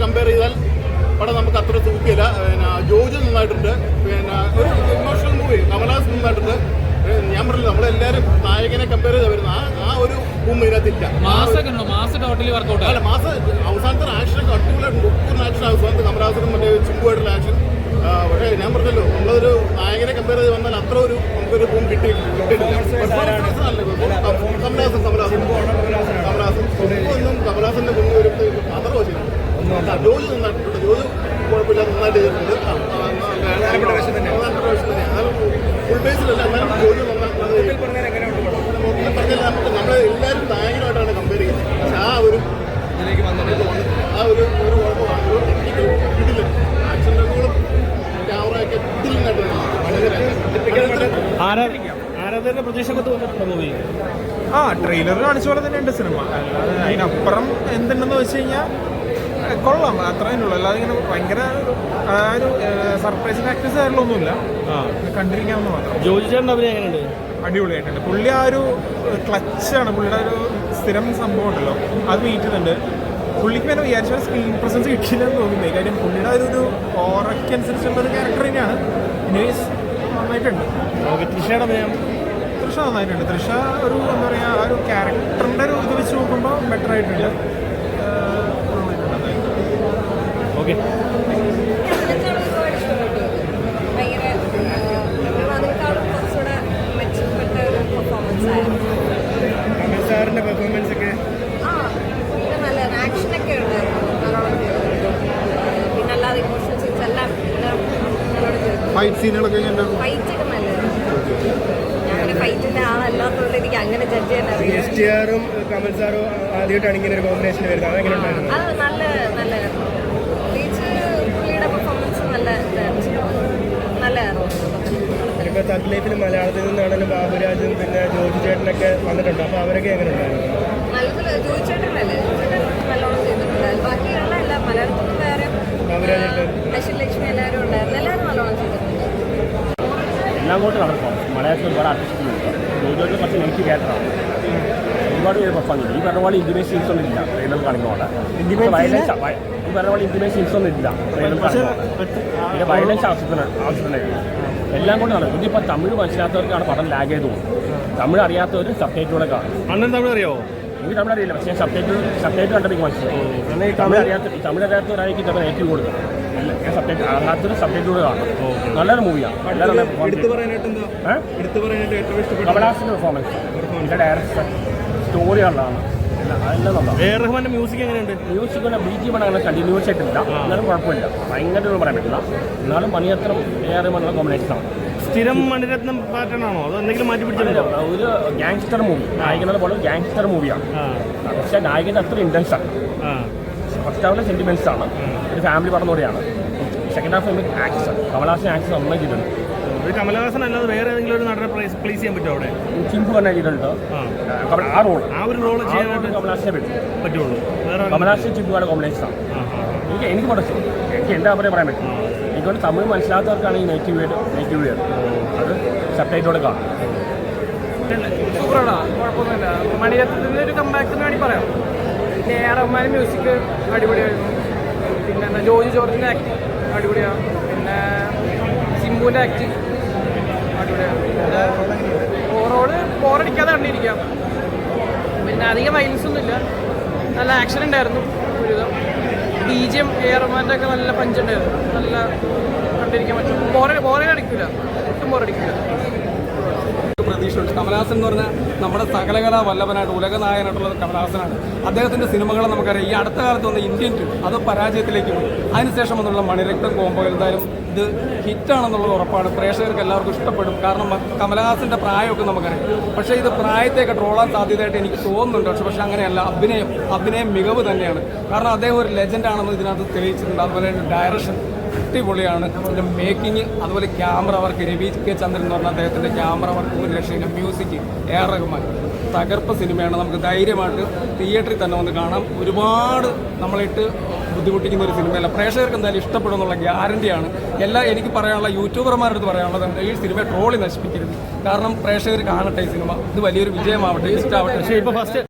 Compare ചെയ്താൽ പടം നമുക്ക് അത്ര തൂക്കിയില്ല. പിന്നെ ജോജു നന്നായിട്ടുണ്ട്. പിന്നെ ഒരു ഇമോഷണൽ മൂവി കമലഹാസൻ നന്നായിട്ടുണ്ട്. ഞാൻ പറഞ്ഞില്ല, നമ്മളെല്ലാവരും നായകനെ കമ്പയർ ചെയ്ത് വരുന്ന ആ ഒരു ഭൂമി ഇതിനകത്തില്ല. അല്ല, മാസം അവസാനത്തെ ആക്ഷനൊക്കെ അടിപൊളിയായിട്ടുണ്ട്. ഒപ്പം ആക്ഷൻ അവസാനത്ത് കമലഹാസനും മറ്റേ ചിമ്പുമായിട്ടുള്ള ആക്ഷൻ. പക്ഷേ ഞാൻ പറഞ്ഞല്ലോ, നമ്മളൊരു നായകനെ കമ്പയർ ചെയ്ത് വന്നാൽ അത്ര ഒരു നമുക്കൊരു ഭൂമി കിട്ടിയിട്ടില്ല. ഒന്നും കമലഹാസന്റെ മുന്നിൽ ഒരു അത്ര വെച്ചില്ല. ജോജു നന്നായിട്ടുണ്ട്. ജോജു കുഴപ്പമില്ല, നന്നായിട്ട് ചെയ്തിട്ടുണ്ട്. ഫുൾ ബേസിലല്ല, എന്നാലും ജോജു നന്നായിട്ട് പറഞ്ഞില്ല. നമ്മൾ എല്ലാവരും നായകനായിട്ടാണ് കമ്പയർ ചെയ്യുന്നത്. പക്ഷെ ആ ഒരു കുഴപ്പമാണ്. ഇതില്ല ആക്ഷൻ രംഗങ്ങളും ക്യാമറയൊക്കെ ആരാധകരുടെ പ്രതീക്ഷയൊക്കെ തോന്നിയിട്ടുണ്ടോ മൂവി? ട്രെയിലർ കാണിച്ച പോലെ തന്നെയുണ്ട് സിനിമ. അതിനപ്പുറം എന്തുണ്ടെന്ന് വെച്ച് കഴിഞ്ഞാൽ കൊള്ളാം, അത്ര തന്നെയുള്ളൂ. അല്ലാതെ ഇങ്ങനെ ഭയങ്കര ഒരു സർപ്രൈസ് ഫാക്ടേഴ്സ് കാര്യങ്ങളൊന്നുമില്ല. കണ്ടിരിക്കാമെന്ന് മാത്രം. ജോജു ചേട്ടൻ അഭിനയം എങ്ങനെയുണ്ട്? അടിപൊളിയായിട്ടുണ്ട്. പുള്ളി ആ ഒരു ക്ലച്ചാണ്, പുള്ളിയുടെ ഒരു സ്ഥിരം സംഭവം ഉണ്ടല്ലോ, അത് വീട്ടുന്നുണ്ട്. പുള്ളിക്ക് തന്നെ വിചാരിച്ച സ്ക്രീൻ പ്രസൻസ് കിട്ടില്ലെന്ന് തോന്നുന്നത്. കാര്യം പുള്ളിയുടെ ഒരു ഓറയ്ക്കനുസരിച്ചുള്ള ഒരു ക്യാരക്ടർ തന്നെയാണ്. ഇനീസ് നന്നായിട്ടുണ്ട്. തൃഷയുടെ അഭിനയം? തൃഷ നന്നായിട്ടുണ്ട്. തൃഷ ഒരു എന്താ പറയുക, ആ ഒരു ക്യാരക്ടറിൻ്റെ ഒരു ഇത് വെച്ച് നോക്കുമ്പോൾ ബെറ്റർ ആയിട്ടുണ്ട്. ഓക്കെ. സാറിന്റെ പെർഫോമൻസ് ഒക്കെ നല്ല ആക്ഷനൊക്കെ ഉണ്ടായിരുന്നു. പിന്നെ അല്ലാതെ ഇമോഷണൽ സീൻസ് എല്ലാം ഫൈറ്റ് സീനുകളൊക്കെ ഫൈറ്റൊക്കെ നല്ലതാണ്. ഞാൻ ഫൈറ്റിന്റെ ആളല്ലാത്തതുകൊണ്ട് എനിക്ക് അങ്ങനെ ജഡ്ജ് ചെയ്യാൻ അറിയാം. STR-ഉം കമൽ സാറും ആദ്യമായിട്ടാണ് ഇങ്ങനെ ഒരു കോമ്പിനേഷൻ വരുന്നത്. അതെങ്ങനെ ഉണ്ടായിരുന്നു? അത് നല്ലതായിരുന്നു. പ്രത്യേകിച്ച് പുള്ളിയുടെ പെർഫോമൻസ് നല്ലതായിരുന്നു. ഇപ്പോൾ തഗ് ലൈഫിൽ മലയാളത്തിൽ നിന്നാണെങ്കിലും ബാബുരാജും പിന്നെ ജോജു ചേട്ടനൊക്കെ വന്നിട്ടുണ്ട്. അപ്പോൾ അവരൊക്കെ എങ്ങനെ ഉണ്ടായിരുന്നു? നല്ല ജോജു ചേട്ടനല്ലേ, നല്ലോണം ചെയ്തിട്ടുണ്ട്. ബാക്കിയുള്ള എല്ലാം മലയാളത്തിൽ വേറെ അശ്വിൻ ലക്ഷ്മി എല്ലാവരും ഉണ്ടായിരുന്നു. എല്ലാവരും നല്ലോണം ചെയ്തിട്ടുണ്ട്. എല്ലാം കൊണ്ട് നടക്കും. മലയാളത്തിൽ ഒരുപാട് ആർട്ടിസ്റ്റുകളുണ്ട്. ജോജോക്ക് കുറച്ച് എനിക്ക് കേട്ടതാണ്. ഒരുപാട് പേര് പെർഫോം ചെയ്തു. ഈ പറഞ്ഞ പോലെ ഇൻറ്റിമേറ്റ് സീൻസ് ഒന്നും ഇല്ല ട്രെയിലർ കാണിക്കുന്നതുകൊണ്ട്. വയലൻസ് ഈ പറഞ്ഞ പോലെ ഇൻറ്റിമേറ്റ് സീൻസ് ഒന്നും ഇല്ല ട്രെയിലർ കാണിക്കുന്നതുകൊണ്ട്. പിന്നെ വയലൻസ് ആവശ്യത്തിനായിരുന്നു. എല്ലാം കൊണ്ട് നടക്കും. ഇതിപ്പോൾ തമിഴ് മനസ്സിലാത്തവർക്കാണ് പടം ലാഗ് ചെയ്ത് പോകുന്നത്. തമിഴ് അറിയാത്തവർ സബ്ടൈറ്റിലൂടെ കാണും. അണ്ണൻ തമിഴ് അറിയാമോ? എനിക്ക് തമിഴ് അറിയില്ല, പക്ഷേ സബ്ടൈറ്റിൽ കണ്ടെങ്കിൽ മനസ്സിലാവും. തമിഴ് അറിയാത്തവരായിരിക്കും ചിലപ്പോൾ നെഗറ്റീവ് കൊടുക്കുന്നത്. ഞാൻ അറിയാത്തൊരു സബ്ടൈറ്റിലൂടെ കാണും. നല്ലൊരു മൂവിയാണ്. കമലഹാസന്റെ പെർഫോമൻസ്, ഇതിൻ്റെ ഡയറക്ഷൻ, സ്റ്റോറി ഉള്ളതാണ്. റഹ്മാന്റെ മ്യൂസിക് എങ്ങനെയുണ്ട്? മ്യൂസിക് BGM അങ്ങനെ കണ്ടിന്യൂസ് ആയിട്ടില്ല. എന്നാലും കുഴപ്പമില്ല. ഭയങ്കര ഒന്നും പറയാൻ പറ്റില്ല. എന്നാലും മണിയത്രം റഹ്മാനുള്ള കോമ്പിനേഷനാണ്. സ്ഥിരം മണിരത്നം പാറ്റേൺ ആണോ അതോ എന്തെങ്കിലും മാറ്റി പിടിച്ചിട്ടുണ്ടോ? ഒരു ഗാങ്സ്റ്റർ മൂവി, നായകനെ പോലെ ഗാങ്സ്റ്റർ മൂവിയാണ്. പക്ഷേ നായകൻ്റെ അത്ര ഇൻറ്റൻസ് ആണ്. ഫസ്റ്റ് ഹാഫിലെ സെന്റിമെന്റ്സ് ആണ്. ഒരു ഫാമിലി പടം കൂടെയാണ്. Second half action, Kamal Haasan action നന്നായി ചെയ്തിട്ടുണ്ട്. കമലഹാസൻ അല്ലാതെ വേറെ ഏതെങ്കിലും ഒരു നടനെ പ്ലേസ് ചെയ്യാൻ പറ്റുമോ അവിടെ? ചിമ്പു തന്നെ ചെയ്തിട്ടുണ്ട്. ആ ഒരു റോള് ചെയ്യാനായിട്ട് കമലഹാസനെ പറ്റുള്ളൂ. കമലഹാസൻ ചിമ്പുവാണ് കോമ്പിനേഷനാണ്. എനിക്ക് പഠിച്ചു. എനിക്ക് എൻ്റെ അഭിപ്രായം പറയാൻ പറ്റും. എനിക്കൊണ്ട് തമിഴ് മനസ്സിലാത്തവർക്കാണ് ഈ നെഗറ്റീവ് വേർഡ്. അത് സബ്ടൈറ്റിലൂടെ കാണും. സൂപ്പറാണ്, കുഴപ്പമൊന്നുമില്ല. മണിരത്നത്തിൻ്റെ ഒരു കമ്പാക്ക് എന്ന് വേണമെങ്കിൽ പറയാം. പിന്നെ റഹ്മാൻ മ്യൂസിക് അടിപൊളിയായിരുന്നു. പിന്നെ ജോജി ജോർജിൻ്റെ ആക്ടിങ് അടിപൊളിയാണ്. പിന്നെ സിംബുവിൻ്റെ ആക്ടിങ് അടിപൊളിയാണ്. ഓവറോള് ബോറടിക്കാതെ കണ്ടിരിക്കാം. പിന്നെ അധികം വയലൻസ് ഒന്നുമില്ല. നല്ല ആക്ഷൻ ഉണ്ടായിരുന്നു. ഒരുവിധം BGM റഹ്മാൻ്റെ ഒക്കെ നല്ല പഞ്ചുണ്ടായിരുന്നു. നല്ല കണ്ടിരിക്കാൻ പറ്റും. ബോറടിക്കില്ല, ഒട്ടും ബോറടിക്കില്ല. പ്രതീക്ഷയുണ്ട്. കമലഹാസൻ എന്ന് പറഞ്ഞാൽ നമ്മുടെ സകലകലാ വല്ലഭനായിട്ട് ഉലകനായകനായിട്ടുള്ളത് കമലഹാസനാണ്. അദ്ദേഹത്തിൻ്റെ സിനിമകളെ നമുക്കറിയാം. ഈ അടുത്ത കാലത്ത് വന്ന ഇന്ത്യൻ ടു അത് പരാജയത്തിലേക്ക് പോയി. അതിനുശേഷം വന്നുള്ള മണിരത്നം കോംബോ എന്തായാലും ഇത് ഹിറ്റാണെന്നുള്ളത് ഉറപ്പാണ്. പ്രേക്ഷകർക്ക് എല്ലാവർക്കും ഇഷ്ടപ്പെടും. കാരണം കമലഹാസൻ്റെ പ്രായമൊക്കെ നമുക്കറിയാം. പക്ഷേ ഇത് പ്രായത്തേക്ക് ട്രോളാൻ സാധ്യതയായിട്ട് എനിക്ക് തോന്നുന്നുണ്ട്. പക്ഷേ അങ്ങനെയല്ല. അഭിനയം മികവ് തന്നെയാണ്. കാരണം അദ്ദേഹം ഒരു ലെജൻഡാണെന്ന് ഇതിനകത്ത് തെളിയിച്ചിട്ടുണ്ട്. അതുപോലെ ഡയറക്ഷൻ അടിപൊളിയാണ്. അതിൻ്റെ മേക്കിങ്, അതുപോലെ ക്യാമറ വർക്ക്, രവി കെ ചന്ദ്രൻ എന്ന് പറഞ്ഞാൽ അദ്ദേഹത്തിൻ്റെ ക്യാമറ വർക്ക് ഒരു രക്ഷയില്ല. മ്യൂസിക് റഹ്മാൻ തകർപ്പ് സിനിമയാണ്. നമുക്ക് ധൈര്യമായിട്ട് തിയേറ്ററിൽ തന്നെ വന്ന് കാണാം. ഒരുപാട് നമ്മളിട്ട് ബുദ്ധിമുട്ടിക്കുന്ന ഒരു സിനിമയല്ല. പ്രേക്ഷകർക്ക് എന്തായാലും ഇഷ്ടപ്പെടും എന്നുള്ള ഗ്യാരണ്ടിയാണ്. എനിക്ക് പറയാനുള്ള യൂട്യൂബർമാരുടെ അടുത്ത് പറയാനുള്ളത്, ഈ സിനിമ ട്രോളി നശിപ്പിക്കരുത്. കാരണം പ്രേക്ഷകർ കാണട്ടെ ഈ സിനിമ. ഇത് വലിയൊരു വിജയമാവട്ടെ, ഹിറ്റാവട്ടെ.